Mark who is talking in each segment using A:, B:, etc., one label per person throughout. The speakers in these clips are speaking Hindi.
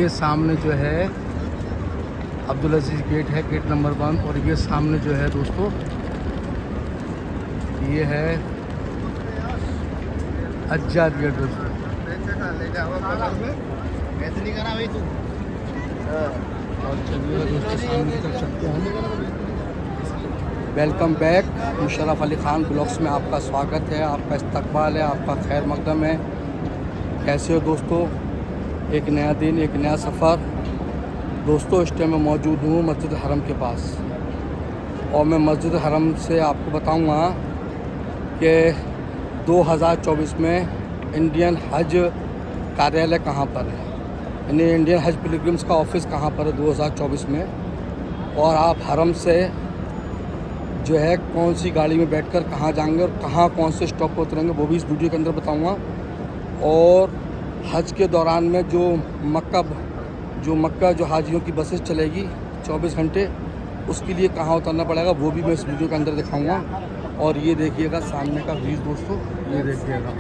A: ये सामने जो है अब्दुल अजीज़ गेट है, गेट नंबर 1। और ये सामने जो है दोस्तों ये है अज्जाद गेट दोस्तों। और चलिए दोस्तों सामने की तरफ चलते हैं। Welcome back, Musharraf Ali Khan blogs में आपका स्वागत है, आपका इस्तकबाल है, आपका खैर मकदम है। कैसे हो दोस्तों? एक नया दिन, एक नया सफ़र। दोस्तों इस टाइम मैं मौजूद हूँ मस्जिद हरम के पास, और मैं मस्जिद हरम से आपको बताऊँगा कि 2024 में इंडियन हज कार्यालय कहाँ पर है, यानी इंडियन हज पिलग्रिम्स का ऑफिस कहाँ पर है 2024 में। और आप हरम से जो है कौन सी गाड़ी में बैठकर कहाँ जाएंगे और कहाँ कौन से स्टॉप पर उतरेंगे वो भी इस वीडियो के अंदर बताऊँगा। और हज के दौरान में जो मक्का जो हाजियों की बसेस चलेगी 24 घंटे, उसके लिए कहाँ उतरना पड़ेगा वो भी मैं इस वीडियो के अंदर दिखाऊंगा। और ये देखिएगा सामने का व्यूज़ दोस्तों, ये देखिएगा।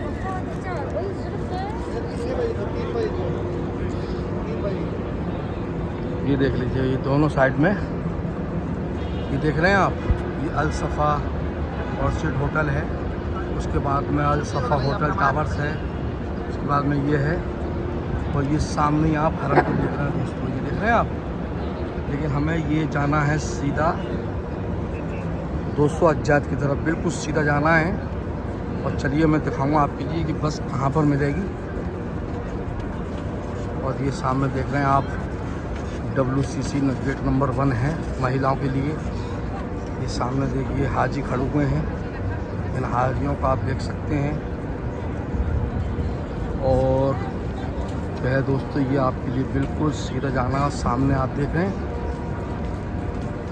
A: ये देख लीजिए, ये दोनों साइड में ये देख रहे हैं आप, ये अल सफ़ा ऑर्चिड होटल है, उसके बाद में अल सफ़ा होटल टावर्स है, उसके बाद में ये है, और ये सामने आप हरम को देख रहे हैं दोस्तों, ये देख रहे हैं आप। लेकिन हमें ये जाना है सीधा दोस्तों अज्जाद की तरफ, बिल्कुल सीधा जाना है। और चलिए मैं दिखाऊंगा आपके लिए कि बस कहाँ पर मिलेगी। और ये सामने देख रहे हैं आप WCC गेट नंबर 1 है महिलाओं के लिए। ये सामने देखिए हाजी खड़े हुए हैं, इन हाजियों को आप देख सकते हैं। और जो है दोस्तों ये आपके लिए बिल्कुल सीधा जाना। सामने आप देख रहे हैं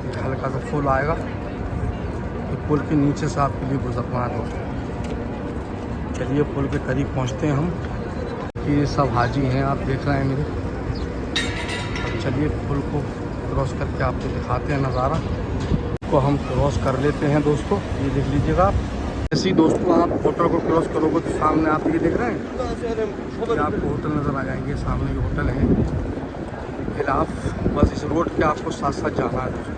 A: ये हल्का सा पुल आएगा, तो पुल के नीचे से आपके लिए गुजरना है दोस्तों। चलिए पुल के करीब पहुंचते हैं हम। ये सब हाजी हैं, आप देख रहे हैं मेरे। अब चलिए पुल को क्रॉस करके आपको दिखाते हैं नज़ारा को। हम क्रॉस कर लेते हैं दोस्तों, ये देख लीजिएगा आप। ऐसे ही दोस्तों आप होटल को क्रॉस करोगे तो सामने आप ये देख रहे हैं, ये आपको होटल नज़र आ जाएंगे। सामने ये होटल है खिलाफ, बस इस रोड पे आपको साथ साथ जाना है दोस्तों।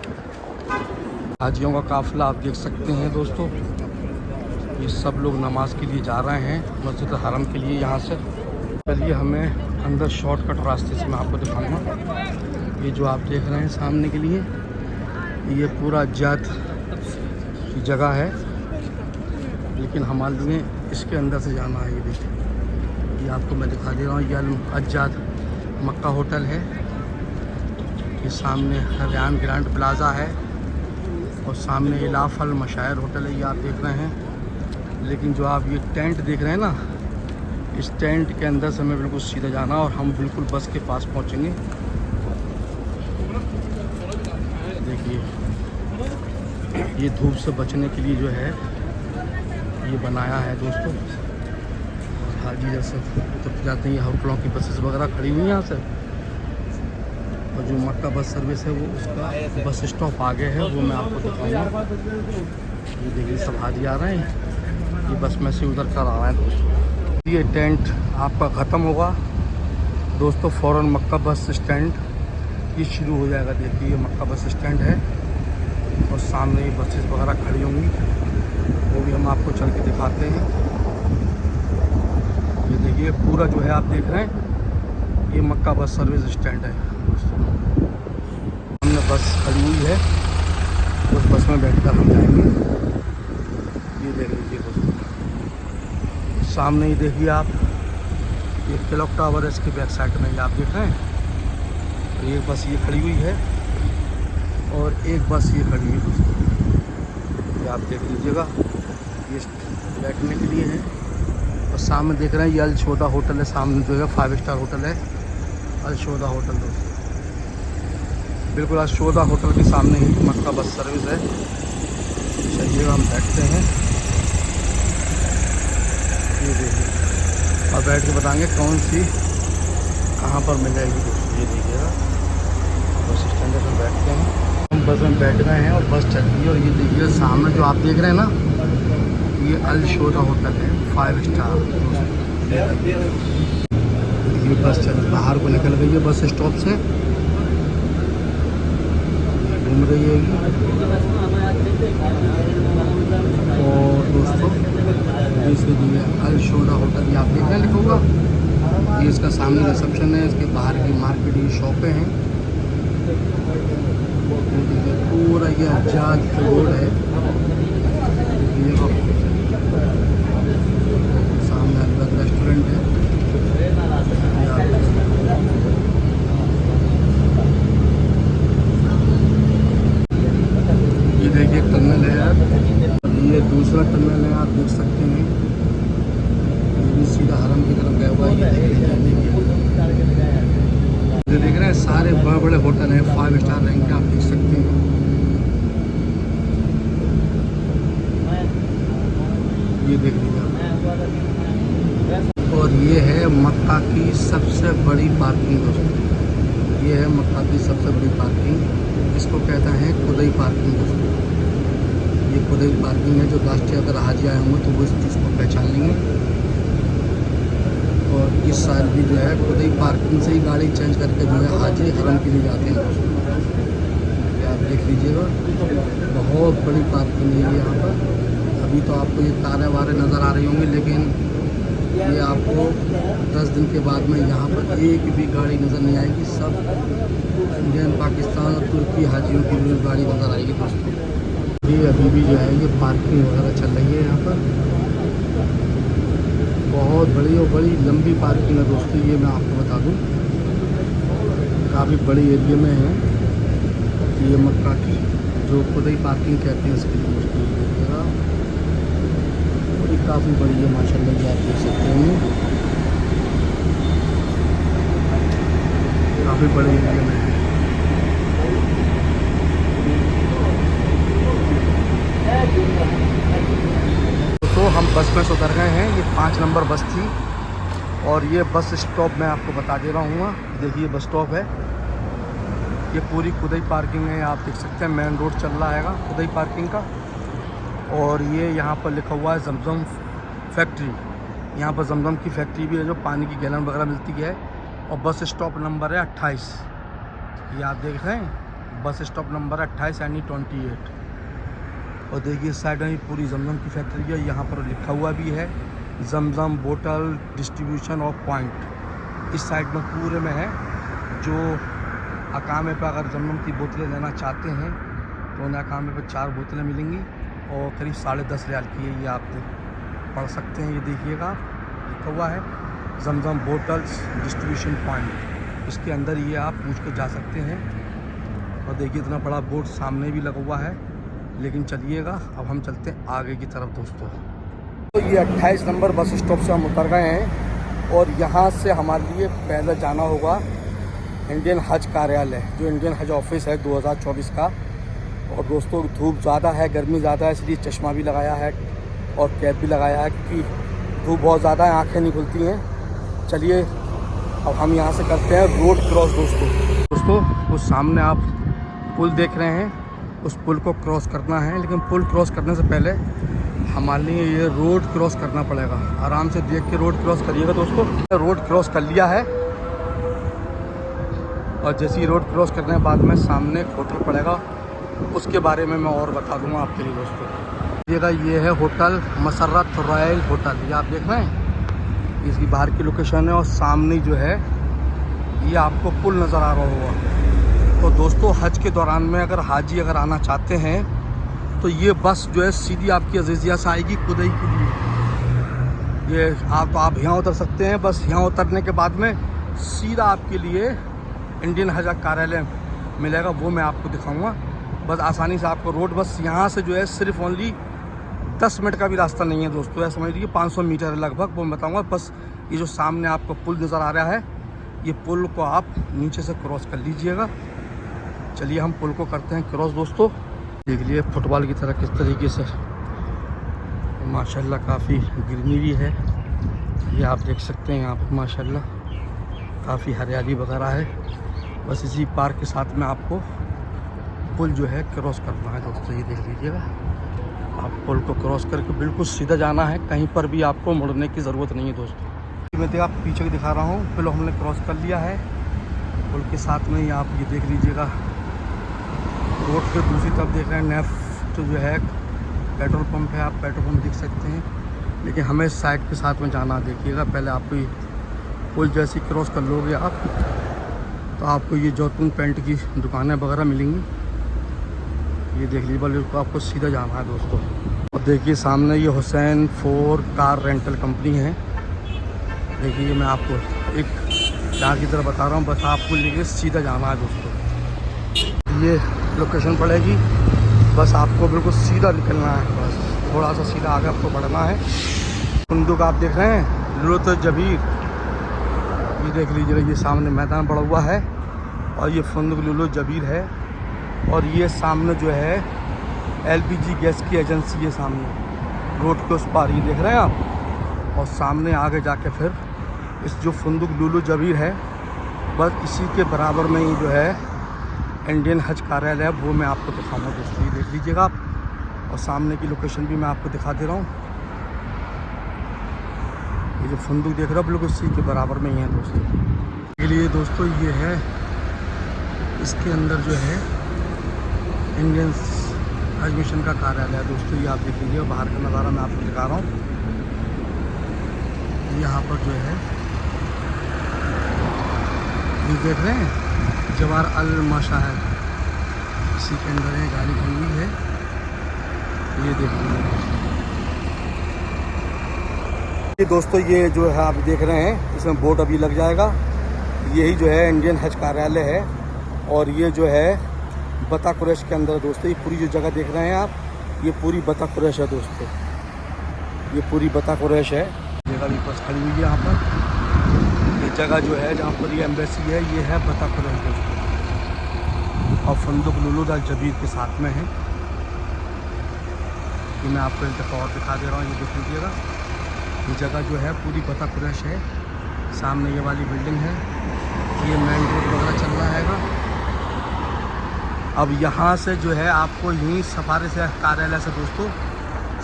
A: हाजियों का काफ़िला आप देख सकते हैं दोस्तों, ये सब लोग नमाज के लिए जा रहे हैं मस्जिद हरम के लिए यहाँ से। चलिए हमें अंदर शॉर्टकट रास्ते से मैं आपको दिखाऊंगा। ये जो आप देख रहे हैं सामने के लिए, ये पूरा अज्जाद की जगह है, लेकिन हमारे लिए इसके अंदर से जाना है। ये देखिए, ये आपको मैं दिखा दे रहा हूँ, ये अज्जाद मक्का होटल है। ये सामने हरियान ग्रैंड प्लाज़ा है, और सामने इलाफ अल मशायर होटल है, ये आप देख रहे हैं। लेकिन जो आप ये टेंट देख रहे हैं ना, इस टेंट के अंदर से हमें बिल्कुल सीधा जाना, और हम बिल्कुल बस के पास पहुंचेंगे। देखिए ये धूप से बचने के लिए जो है ये बनाया है दोस्तों। हाजी जैसे उतर जाते हैं, ये होटलों की बसेस वगैरह खड़ी हुई हैं यहाँ से। और जो मक्का बस सर्विस है वो उसका बस स्टॉप आगे है, वो मैं आपको दिखाऊंगा। ये देखिए सब हाजी आ रहे हैं, ये बस में से उतर कर आ रहे हैं दोस्तों। ये टेंट आपका ख़त्म होगा दोस्तों, फ़ौरन मक्का बस स्टैंड ये शुरू हो जाएगा। देखिए ये मक्का बस स्टैंड है, और सामने ये बसेस वगैरह खड़ी होंगी, वो भी हम आपको चल के दिखाते हैं। ये देखिए पूरा जो है आप देख रहे हैं, ये मक्का बस सर्विस स्टैंड है दोस्तों। हमने बस खड़ी हुई है, उस बस में बैठकर हम जाएंगे। ये देख लीजिए दोस्तों, सामने ही देखिए आप, ये क्लॉक टावर है, इसके बैक साइड में ये आप देख रहे हैं। तो एक बस ये खड़ी हुई है, और एक बस ये खड़ी हुई है दोस्तों, ये आप देख लीजिएगा, ये बैठने के लिए है। और सामने देख रहे हैं ये अल शोदा होटल है, सामने जो है 5 स्टार होटल है अल शोदा होटल दोस्तों। बिल्कुल अल शोदा होटल के सामने ही मक्का बस सर्विस है। चलिएगा हम बैठते हैं, ये देखिए, और बैठ के बताएंगे कौन सी कहाँ पर मिल जाएगी दोस्तों। ये देखिएगा बस स्टैंड पर बैठते हैं, हम बस में बैठ गए हैं और बस चल रही है। और ये देखिए सामने जो आप देख रहे हैं ना, ये अल शोदा होटल है 5 स्टार। ये बस बाहर को निकल गई है बस स्टॉप से, घूम रही है। और दोस्तों ये अल शोरा होटल ये आप देख रहे हैं लिखा हुआ, ये इसका सामने रिसेप्शन है, इसके बाहर की मार्केट की शॉपें हैं। पूरा ये आजाद रोड है, ये सामने अलग रेस्टोरेंट है। ये देखिए टनल है यार, ये दूसरा टनल है, आप देख सकते हैं। ये भी सीधा हरम की तरफ गया हुआ है। ये देख रहे हैं सारे बड़े बड़े होटल हैं, 5 स्टार रैंक के, आप देख सकते हैं। ये देख लीजिए। और ये है मक्का की सबसे बड़ी पार्किंग दोस्तों, ये है मक्का की सबसे बड़ी पार्किंग, इसको कहते हैं खुदई पार्किंग दोस्तों। ये खुदई पार्किंग है, जो लास्ट ईयर अगर हाजी आए होंगे तो वो इस चीज़ को पहचान लेंगे। और इस साल भी जो है खुदई पार्किंग से ही गाड़ी चेंज करके जो है हाजी हरम के लिए जाते हैं दोस्तों। आप देख लीजिएगा, बहुत बड़ी पार्किंग है यहाँ पर। अभी तो आपको ये तारे वारे नज़र आ रही होंगी, लेकिन ये आपको 10 दिन के बाद में यहाँ पर एक भी गाड़ी नज़र नहीं आएगी। सब इंडियन, पाकिस्तान और तुर्की हाजियों की भी गाड़ी नज़र आएगी दोस्तों। ये अभी भी जो है ये पार्किंग वगैरह चल रही है यहाँ पर, बहुत बड़ी और बड़ी लंबी पार्किंग है दोस्तों। ये मैं आपको बता दूँ, काफ़ी बड़ी एरिया में है ये मक्का की, जो खुदई पार्किंग कहते हैं इसके लिए दोस्तों। देखिएगा काफ़ी बड़ी है माशाल्लाह, ये आप देख सकते हैं, काफ़ी बड़ी एरिया में है। तो हम बस में से उतर गए हैं, ये 5 नंबर बस थी। और ये बस स्टॉप मैं आपको बता दे रहा हूँ। देखिए बस स्टॉप है, ये पूरी खुदई पार्किंग है, आप देख सकते हैं। मेन रोड चल रहा है खुदई पार्किंग का। और ये यहाँ पर लिखा हुआ है जमजम फैक्ट्री, यहाँ पर जमजम की फैक्ट्री भी है, जो पानी की गैलन वगैरह मिलती है। और बस स्टॉप नंबर है 28, ये आप देख रहे हैं, बस स्टॉप नंबर 28 यानी 28। और देखिए इस साइड में पूरी जमजम की फैक्ट्री है, यहाँ पर लिखा हुआ भी है जमजम बोतल डिस्ट्रीब्यूशन ऑफ पॉइंट। इस साइड में पूरे में है, जो अकामे पर अगर जमजम की बोतलें लेना चाहते हैं तो उन्हें अकामे पर 4 बोतलें मिलेंगी और करीब 10.5 रियाल की है। ये आप पढ़ सकते हैं, ये देखिएगा लिखा हुआ है जमजम बोटल्स डिस्ट्रीब्यूशन पॉइंट। इसके अंदर ये आप पूछ कर जा सकते हैं। और देखिए इतना बड़ा बोर्ड सामने भी लगा हुआ है। लेकिन चलिएगा अब हम चलते हैं आगे की तरफ दोस्तों। तो ये 28 नंबर बस स्टॉप से हम उतर गए हैं और यहाँ से हमारे लिए पहले जाना होगा इंडियन हज कार्यालय, जो इंडियन हज ऑफिस है 2024 का। और दोस्तों धूप ज़्यादा है, गर्मी ज़्यादा है, इसलिए चश्मा भी लगाया है और कैप भी लगाया है, क्योंकि धूप बहुत ज़्यादा है, आँखें नहीं खुलती हैं। चलिए अब हम यहाँ से करते हैं रोड क्रॉस दोस्तों। उस सामने आप पुल देख रहे हैं, उस पुल को क्रॉस करना है। लेकिन पुल क्रॉस करने से पहले हमारे लिए ये रोड क्रॉस करना पड़ेगा। आराम से देख के रोड क्रॉस करिएगा दोस्तों। रोड क्रॉस कर लिया है और जैसे ही रोड क्रॉस करने के बाद में सामने एक होटल पड़ेगा, उसके बारे में मैं और बता दूंगा आपके लिए दोस्तों। देखिएगा ये है होटल मसर्रत रॉयल होटल, ये आप देख रहे हैं, इसकी बाहर की लोकेशन है। और सामने जो है ये आपको पुल नज़र आ रहा होगा। तो दोस्तों हज के दौरान में अगर हाजी अगर आना चाहते हैं तो ये बस जो है सीधी आपकी अजीज़िया से आएगी खुदई के लिए। ये आप यहाँ उतर सकते हैं। बस यहाँ उतरने के बाद में सीधा आपके लिए इंडियन हज कार्यालय मिलेगा, वो मैं आपको दिखाऊंगा। बस आसानी से आपको रोड बस यहाँ से जो है सिर्फ ओनली 10 मिनट का भी रास्ता नहीं है दोस्तों, ऐसा समझ लीजिए 500 मीटर है लगभग, वो मैं बताऊँगा। बस ये जो सामने आपको पुल नज़र आ रहा है, ये पुल को आप नीचे से क्रॉस कर लीजिएगा। चलिए हम पुल को करते हैं क्रॉस दोस्तों। देख लिए फुटबॉल की तरह किस तरीके से माशाल्लाह काफ़ी ग्रीनरी है, ये आप देख सकते हैं यहाँ पर माशाल्लाह काफ़ी हरियाली वगैरह है। बस इसी पार्क के साथ में आपको पुल जो है क्रॉस करना है दोस्तों। ये देख लीजिएगा, आप पुल को क्रॉस करके बिल्कुल सीधा जाना है, कहीं पर भी आपको मुड़ने की ज़रूरत नहीं है दोस्तों। मैं तो आप पीछे की दिखा रहा हूँ। पुल हमने क्रॉस कर लिया है। पुल के साथ में ही आप ये देख लीजिएगा, रोड पे दूसरी तरफ देख रहे हैं नेफ्ट जो है पेट्रोल पंप है। आप पेट्रोल पंप देख सकते हैं, लेकिन हमें साइड के साथ में जाना। देखिएगा पहले आपको ये पुल जैसे क्रॉस कर लोगे आप, तो आपको ये जौतून पेंट की दुकानें वगैरह मिलेंगी। ये देख लीजिए, बल्कि आपको सीधा जाना है दोस्तों। और देखिए सामने ये हुसैन 4 कार रेंटल कंपनी है। देखिए मैं आपको एक जहाँ की तरह बता रहा हूँ, बस आपको लेके सीधा जाना है दोस्तों। ये लोकेशन पड़ेगी, बस आपको बिल्कुल सीधा निकलना है। बस थोड़ा सा सीधा आगे आपको बढ़ना है। फंदुक आप देख रहे हैं, लुत जबीर, ये देख लीजिए, ये सामने मैदान पड़ा हुआ है और ये फंदुक लुलु जबीर है। और ये सामने जो है LPG गैस की एजेंसी है, सामने रोड के उस पार, ये देख रहे हैं आप। और सामने आगे जाके फिर इस जो फंदुक लुलु जबीर है, बस इसी के बराबर में ही जो है इंडियन हज कार्यालय है, वो मैं आपको दिखाऊंगा दोस्तों। ये देख लीजिएगा आप, और सामने की लोकेशन भी मैं आपको दिखा दे रहा हूँ। ये जो फंदुक देख रहे हो बिल्कुल इसी के बराबर में ही है दोस्तों। के लिए दोस्तों ये है, इसके अंदर जो है इंडियन हज मिशन का कार्यालय है दोस्तों। ये आप देख लीजिए, बाहर का नज़ारा मैं आपको दिखा रहा हूँ। यहाँ पर जो है ये देख रहे हैं जवार अल मशाहर, इसी के अंदर है, गाड़ी खड़ी हुई है। ये देख लीजिए ये दोस्तों, ये जो है आप देख रहे हैं, इसमें बोर्ड अभी लग जाएगा। यही जो है इंडियन हज कार्यालय है। और ये जो है बता कुरैश के अंदर दोस्तों, ये पूरी जो जगह देख रहे हैं आप, ये पूरी बता कुरैश है दोस्तों। ये पूरी बता कुरैश है। जगह भी बस खड़ी हुई है यहाँ पर। ये जगह जो है जहाँ पर ये एम्बेसी है, ये है बता कुरैश दोस्तों। और फंदुक लुलु जबीर के साथ में है। ये मैं आपको एक दफ़ा और दिखा दे रहा हूँ, ये देख लीजिएगा। ये जगह जो है पूरी बता कुरैश है। सामने ये वाली बिल्डिंग है, ये मेन रोड वगैरह चल रहा है। अब यहाँ से जो है आपको यहीं सफारी से कार्यालय से दोस्तों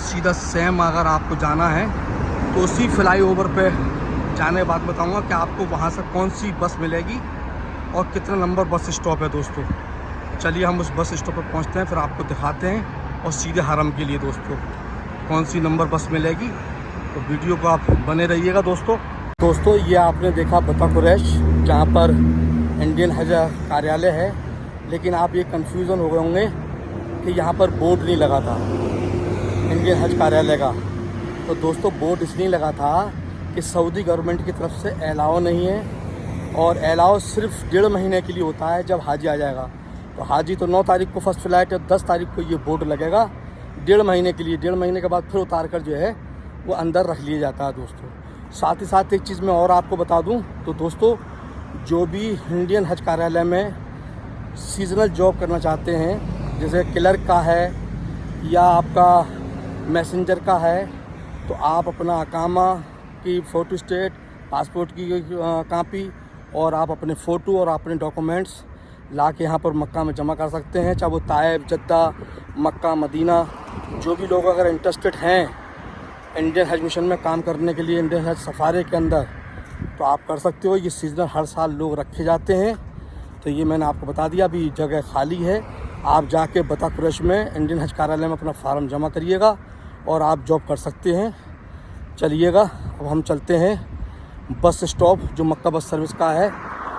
A: सीधा सेम अगर आपको जाना है तो उसी फ्लाईओवर पे जाने के बाद बताऊँगा कि आपको वहाँ से कौन सी बस मिलेगी और कितना नंबर बस स्टॉप है दोस्तों। चलिए हम उस बस स्टॉप पर पहुँचते हैं, फिर आपको दिखाते हैं। और सीधे हरम के लिए दोस्तों कौन सी नंबर बस मिलेगी, तो वीडियो को आप बने रहिएगा दोस्तों। ये आपने देखा बता कुरैश, जहाँ पर इंडियन हज कार्यालय है। लेकिन आप ये कन्फ्यूज़न हो गए होंगे कि यहाँ पर बोर्ड नहीं लगा था इंडियन हज कार्यालय का। तो दोस्तों बोर्ड इसलिए लगा था कि सऊदी गवर्नमेंट की तरफ से अलाउ नहीं है, और अलाउ सिर्फ 1.5 महीने के लिए होता है जब हाजी आ जाएगा। तो हाजी तो 9 तारीख को फर्स्ट फ्लाइट है, 10 तारीख को ये बोर्ड लगेगा 1.5 महीने के लिए। 1.5 महीने के बाद फिर उतार कर जो है वो अंदर रख लिया जाता है दोस्तों। साथ ही साथ एक चीज़ मैं और आपको बता दूं, तो दोस्तों जो भी इंडियन हज कार्यालय में सीजनल जॉब करना चाहते हैं, जैसे क्लर्क का है या आपका मैसेंजर का है, तो आप अपना अकामा की फ़ोटो स्टेट, पासपोर्ट की कापी और आप अपने फ़ोटो और अपने डॉक्यूमेंट्स ला के यहाँ पर मक्का में जमा कर सकते हैं। चाहे वो ताइब, जद्दा, मक्का, मदीना, जो भी लोग अगर इंटरेस्टेड हैं इंडियन हज मिशन में काम करने के लिए, इंडियन हज सफारी के अंदर, तो आप कर सकते हो। ये सीजनल हर साल लोग रखे जाते हैं। तो ये मैंने आपको बता दिया, अभी जगह खाली है। आप जाके बता कुरैश में इंडियन हज कार्यालय में अपना फार्म जमा करिएगा और आप जॉब कर सकते हैं। चलिएगा अब हम चलते हैं बस स्टॉप, जो मक्का बस सर्विस का है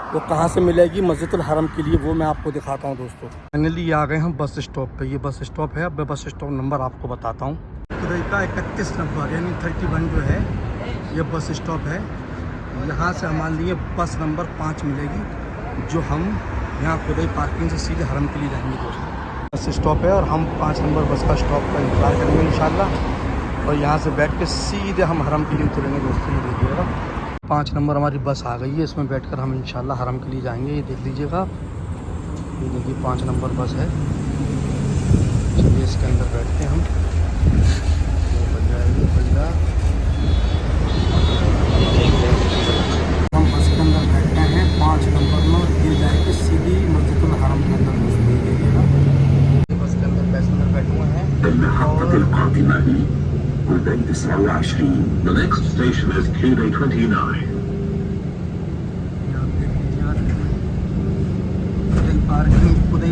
A: वो कहाँ से मिलेगी मस्जिदुल हरम के लिए, वो मैं आपको दिखाता हूँ दोस्तों। फाइनली आ गए हम बस स्टॉप पे। ये बस स्टॉप है। अब मैं बस स्टॉप नंबर आपको बताता हूँ। खुदाई का 31 नंबर यानी 31 जो है ये बस स्टॉप है। यहाँ से हमारे लिए बस नंबर 5 मिलेगी, जो हम यहाँ खुदाई पार्किंग से सीधे हरम के लिए जाएंगे दोस्तों। बस स्टॉप है और हम 5 नंबर बस का स्टॉप का इंतज़ार करेंगे इंशाल्लाह, और यहाँ से बैठ के सीधे हम हरम के लिए उतरेंगे दोस्तों। ये देखिएगा 5 नंबर हमारी बस आ गई है, इसमें बैठकर हम इंशाल्लाह हरम के लिए जाएंगे। ये देख लीजिएगा, ये देखिए 5 नंबर बस है। चलिए इसके अंदर बैठते हैं हम। हम बस के अंदर बैठते हैं 5 नंबर में, फिर जाएंगे सीधी मस्जिदुल हरम के अंदर दोस्तों। ये देखिएगा बस के अंदर पैसेंजर बैठे हुए हैं।
B: The next station is QA 29.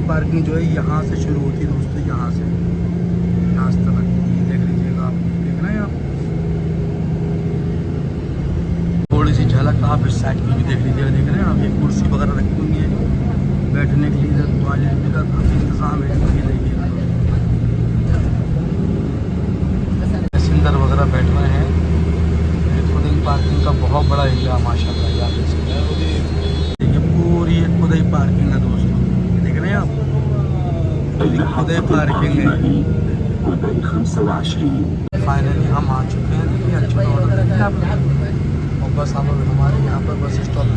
A: Parking जो है यहाँ से शुरू होती है दोस्तों, यहाँ से रास्ता तक। ये देख लीजिएगा आप, देख रहे हैं आप। थोड़ी सी झलक आप इस साइड की भी देख लीजिएगा, देख रहे हैं आप। ये कुर्सी वगैरह रखी हुई है बैठने के लिए, टॉयलेट का काफ़ी इंतजाम है। ये देखिएगा पैसेंजर वगैरह बैठ रहे हैं। खुदाई पार्किंग का बहुत बड़ा एरिया माशाल्लाह। यहाँ पे देखिए पूरी एक खुदाई पार्किंग है दोस्तों, देख रहे हैं आप। खुदाई पार्किंग है। फाइनली हम आ चुके हैं। देखिए अच्छा ऑर्डर देखिए आप। और बस हम हमारे यहाँ पर बस स्टॉप है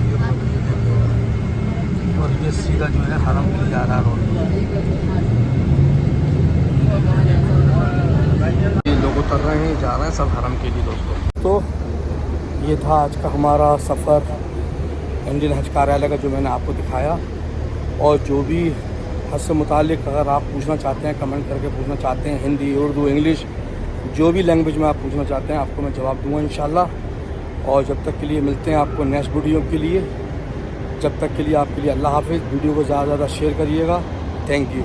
A: और ये सीधा जो है हरम के लिए जा रहा है रोड। ये लोग उतर रहे हैं, जा रहे हैं सब हरम के लिए दोस्तों। तो ये था आज का हमारा सफ़र इंडियन हज कार्यालय का, जो मैंने आपको दिखाया। और जो भी हज से मुतालिक अगर आप पूछना चाहते हैं, कमेंट करके पूछना चाहते हैं, हिंदी, उर्दू, इंग्लिश, जो भी लैंग्वेज में आप पूछना चाहते हैं, आपको मैं जवाब दूँगा इंशाल्लाह। और जब तक के लिए मिलते हैं आपको नेक्स्ट वीडियो के लिए। जब तक के लिए आपके लिए अल्लाह हाफ़िज़। वीडियो को ज़्यादा से ज़्यादा शेयर करिएगा। Thank you.